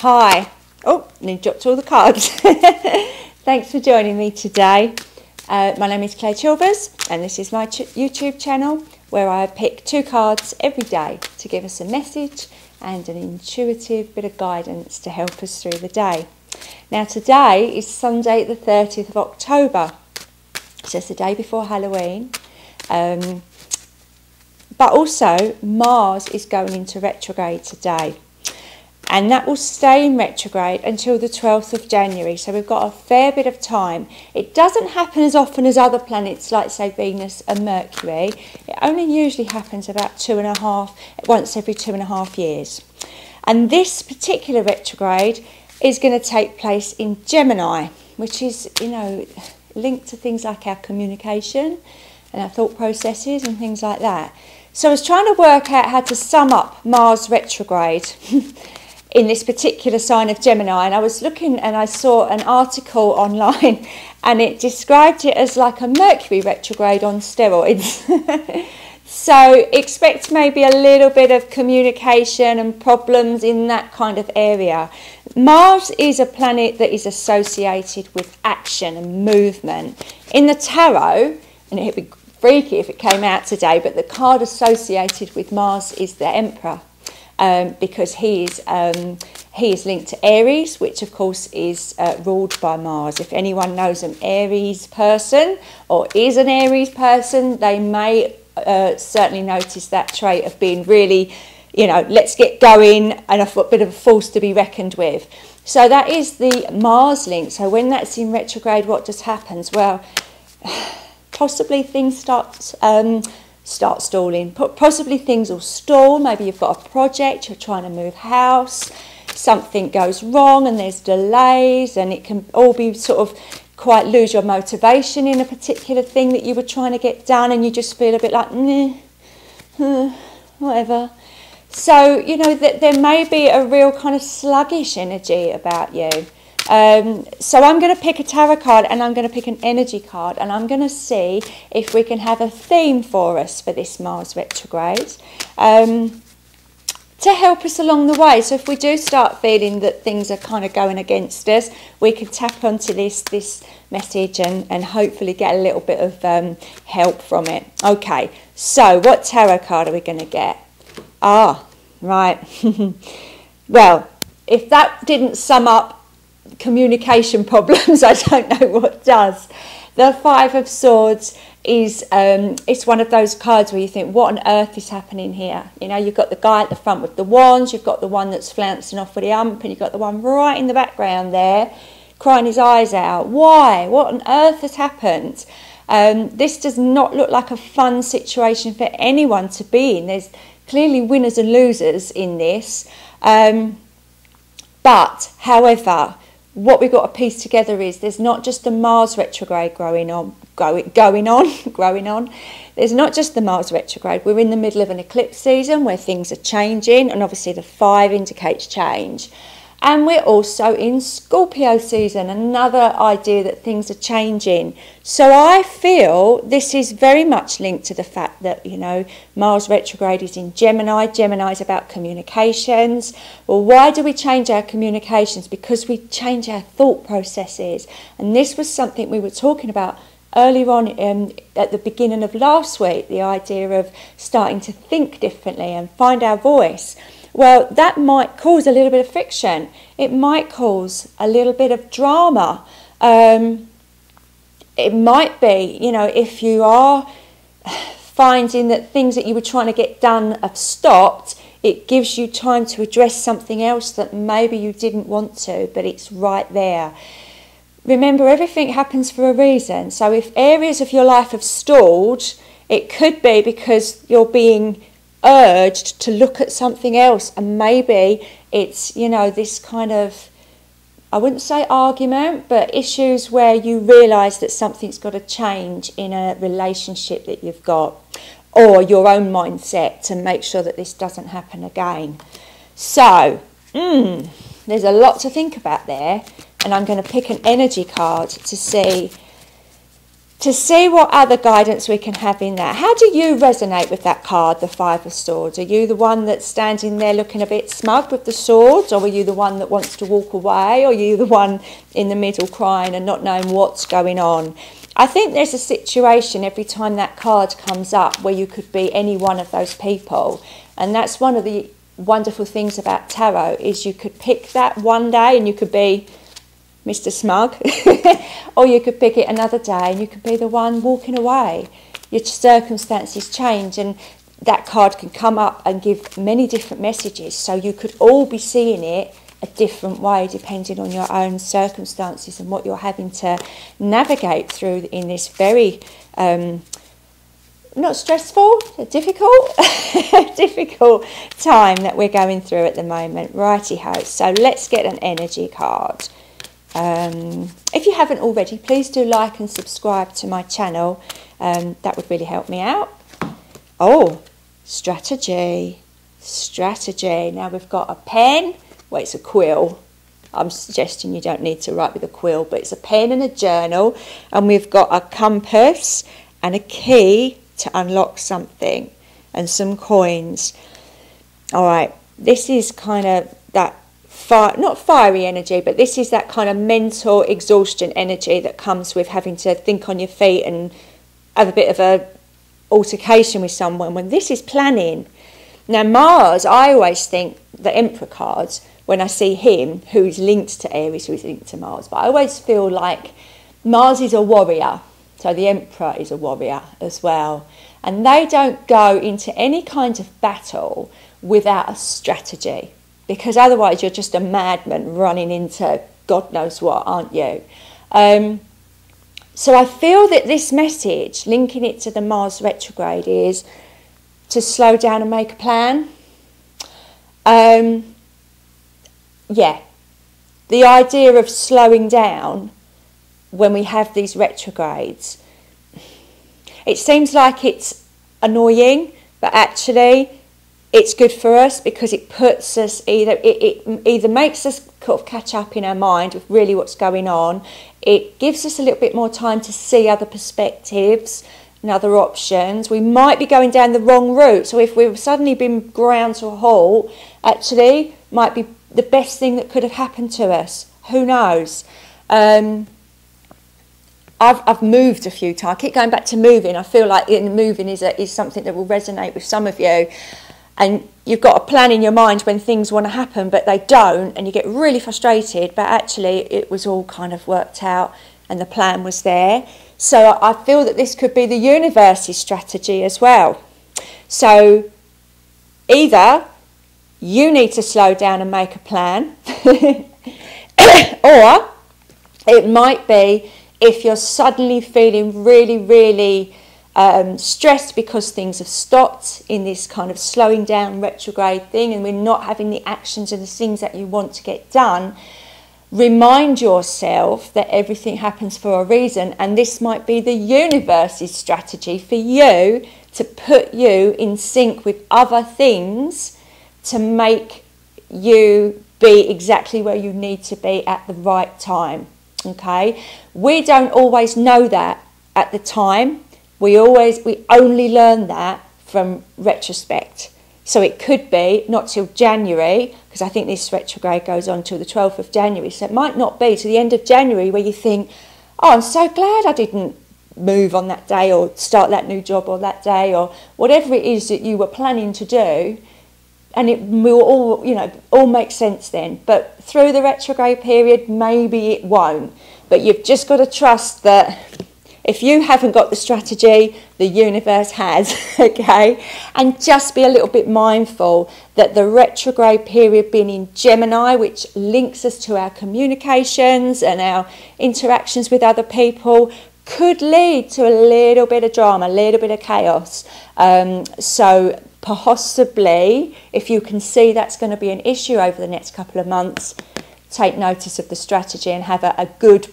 Hi. Oh, and he dropped all the cards. Thanks for joining me today. My name is Claire Chilvers and this is my YouTube channel where I pick 2 cards every day to give us a message and an intuitive bit of guidance to help us through the day. Now today is Sunday the 30th of October, so it's the day before Halloween. But also Mars is going into retrograde today. And that will stay in retrograde until the 12th of January. So we've got a fair bit of time. It doesn't happen as often as other planets like, say, Venus and Mercury. It only usually happens about once every 2.5 years. And this particular retrograde is going to take place in Gemini, which is, linked to things like our communication and our thought processes and things like that. So I was trying to work out how to sum up Mars retrograde in this particular sign of Gemini, and I was looking and I saw an article online and it described it as like a Mercury retrograde on steroids. So expect maybe a little bit of communication and problems in that kind of area. Mars is a planet that is associated with action and movement. In the tarot, and it'd be freaky if it came out today, but the card associated with Mars is the Emperor. Because he is linked to Aries, which of course is ruled by Mars. If anyone knows an Aries person or is an Aries person, they may certainly notice that trait of being really, let's get going, and a bit of a force to be reckoned with. So that is the Mars link. So when that's in retrograde, what just happens? Well, possibly things start stalling. Possibly things will stall. Maybe you've got a project, you're trying to move house, something goes wrong and there's delays, and it can all be sort of quite lose your motivation in a particular thing that you were trying to get done, and you just feel a bit like, whatever. So, that there may be a real kind of sluggish energy about you. So I'm going to pick a tarot card and I'm going to pick an energy card, and I'm going to see if we can have a theme for us for this Mars retrograde to help us along the way. So if we do start feeling that things are kind of going against us, we can tap onto this message and hopefully get a little bit of help from it. Okay, so what tarot card are we going to get? Ah, right. Well, if that didn't sum up communication problems, I don't know what does. The 5 of Swords is it's one of those cards where you think, what on earth is happening here? You've got the guy at the front with the wands, you've got the one that's flouncing off with the ump, and you've got the one right in the background there crying his eyes out. Why? What on earth has happened? This does not look like a fun situation for anyone to be in. There's clearly winners and losers in this, but however, what we've got to piece together is there's not just the Mars retrograde growing on. There's not just the Mars retrograde. We're in the middle of an eclipse season where things are changing, and obviously the 5 indicates change. And we're also in Scorpio season, another idea that things are changing. So I feel this is very much linked to the fact that, Mars retrograde is in Gemini. Gemini is about communications. Well, why do we change our communications? Because we change our thought processes. And this was something we were talking about earlier on at the beginning of last week, the idea of starting to think differently and find our voice. Well, that might cause a little bit of friction. It might cause a little bit of drama. It might be, if you are finding that things that you were trying to get done have stopped, it gives you time to address something else that maybe you didn't want to, but it's right there. Remember, everything happens for a reason. So if areas of your life have stalled, it could be because you're being urged to look at something else, and maybe it's this kind of, I wouldn't say argument, but issues where you realise that something's got to change in a relationship that you've got, or your own mindset to make sure that this doesn't happen again. So there's a lot to think about there, and I'm going to pick an energy card to see to see what other guidance we can have in that. How do you resonate with that card, the Five of Swords? Are you the one that's standing there looking a bit smug with the swords, or are you the one that wants to walk away, or are you the one in the middle crying and not knowing what's going on? I think there's a situation every time that card comes up where you could be any one of those people, and that's one of the wonderful things about tarot, is you could pick that one day and you could be Mr. Smug, or you could pick it another day and you could be the one walking away. Your circumstances change, and that card can come up and give many different messages, so you could all be seeing it a different way depending on your own circumstances and what you're having to navigate through in this very not stressful, difficult difficult time that we're going through at the moment. Righty-ho, so let's get an energy card. If you haven't already, please do like and subscribe to my channel. That would really help me out. Oh, strategy. Now we've got a pen. Well, it's a quill. I'm suggesting you don't need to write with a quill, but it's a pen and a journal. And we've got a compass and a key to unlock something and some coins. All right, this is kind of that not fiery energy, but this is that kind of mental exhaustion energy that comes with having to think on your feet and have a bit of a altercation with someone, when this is planning. Now Mars, I always think the Emperor cards, when I see him, who's linked to Aries, who's linked to Mars, but I always feel like Mars is a warrior, so the Emperor is a warrior as well, and they don't go into any kind of battle without a strategy, because otherwise you're just a madman running into God knows what, aren't you? So I feel that this message, linking it to the Mars retrograde, is to slow down and make a plan. Yeah, the idea of slowing down when we have these retrogrades, it seems like it's annoying, but actually it's good for us, because it puts us it either makes us sort of catch up in our mind with really what's going on. It gives us a little bit more time to see other perspectives and other options. We might be going down the wrong route, so if we've suddenly been ground to a halt, actually might be the best thing that could have happened to us. Who knows? I've moved a few times. I keep going back to moving. I feel like moving is something that will resonate with some of you. And you've got a plan in your mind when things want to happen, but they don't, and you get really frustrated, but actually it was all kind of worked out and the plan was there. So I feel that this could be the universe's strategy as well. So either you need to slow down and make a plan, or it might be if you're suddenly feeling really, really stressed because things have stopped in this kind of slowing down retrograde thing, and we're not having the actions and the things that you want to get done. Remind yourself that everything happens for a reason, and this might be the universe's strategy for you to put you in sync with other things to make you be exactly where you need to be at the right time. Okay, we don't always know that at the time. We only learn that from retrospect. So it could be not till January, because I think this retrograde goes on till the 12th of January. So it might not be to the end of January where you think, oh, I'm so glad I didn't move on that day or start that new job or that day or whatever it is that you were planning to do. And it will all make sense then. But through the retrograde period, maybe it won't. But you've just got to trust that if you haven't got the strategy, the universe has, okay? And just be a little bit mindful that the retrograde period being in Gemini, which links us to our communications and our interactions with other people, could lead to a little bit of drama, a little bit of chaos. So possibly, if you can see that's going to be an issue over the next couple of months, take notice of the strategy and have a good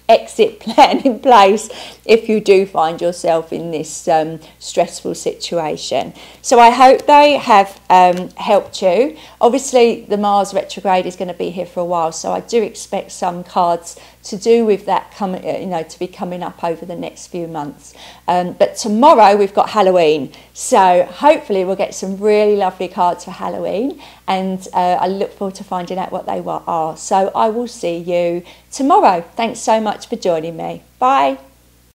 exit plan in place if you do find yourself in this stressful situation. So I hope they have helped you. Obviously the Mars retrograde is going to be here for a while, so I do expect some cards to do with that to be coming up over the next few months. But tomorrow we've got Halloween, so hopefully we'll get some really lovely cards for Halloween, and I look forward to finding out what they are. So I will see you tomorrow. Thanks so much for joining me. Bye.